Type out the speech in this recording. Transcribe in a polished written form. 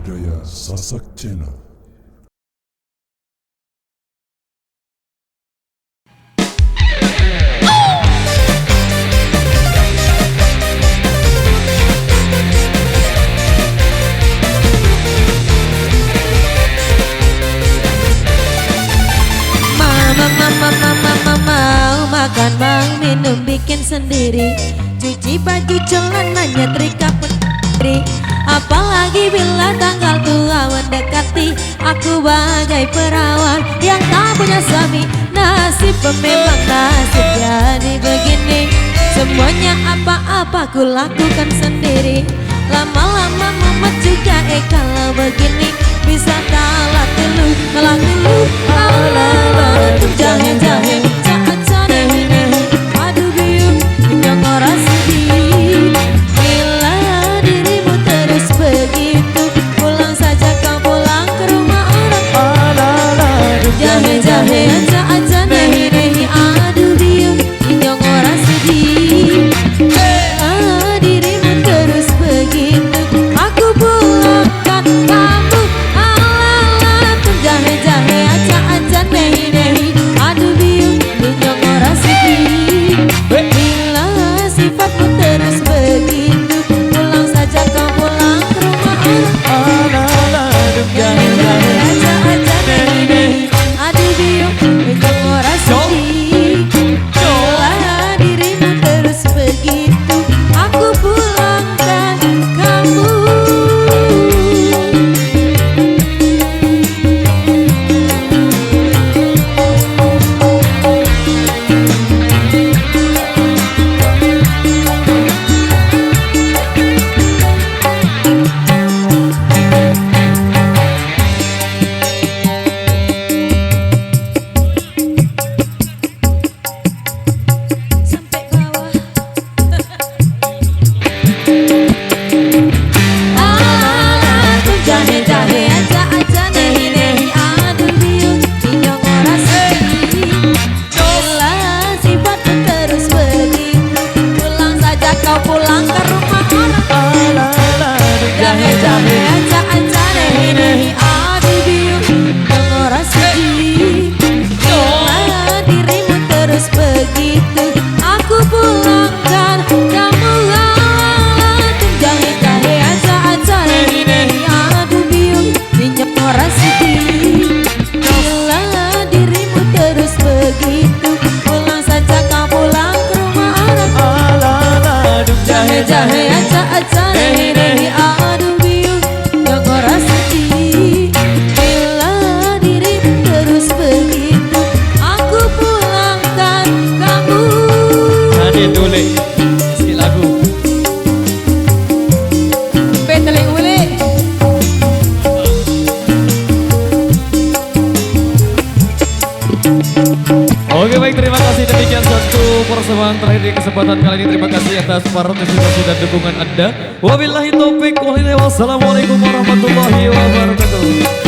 budaya Sasak Channel. Mau makan, mau minum, bikin sendiri, cuci baju celananya trika putri. Apalagi bila tanggal tua mendekati, aku bagai perawan yang tak punya suami. Nasib memang nasib jadi begini, semuanya apa-apa ku lakukan sendiri. Lama-lama mumet juga kalau begini, bisa kalah dulu, jahe-jahe, jahe aduh biung, yang orang sedih. Bila dirimu terus begitu, pulang saja kau pulang ke rumah orang. Jahe-jahe, nehi, aduh biung, yang orang sedih. Dirimu terus begitu, aku pulangkan kamu. Jahe-jahe, nehi, aduh biung, yang orang sedih. Bila sifatmu terus begitu, pulang saja kau pulang ke rumah orang. Jahe-jahe, nehi, aduh biung, yang orang sedih. Bila dirimu terus begitu, aku pulangkan kamu. Pulang ke rumah orang. Jahe-jahe, nehi, aduh biung, yang orang sedih. Bila dirimu terus begitu, aku pulangkan kamu. Jahe-jahe, nehi, aduh biung, yang orang sedih. Bila dirimu terus begitu, pulang saja kau pulang ke rumah orang. Jahe-jahe, nehi, aduh biung, yang orang sedih. Bila dirimu terus begitu, aku pulangkan kamu. Hadir dulu si lagu Peteling ule. Oke baik, terima kasih. Demikian satu persembahan terakhir di kesempatan kali ini. Terima kasih atas partisipasi dan dukungan Anda. Wabillahi taufik wal hidayah. Wassalamualaikum warahmatullahi wabarakatuh.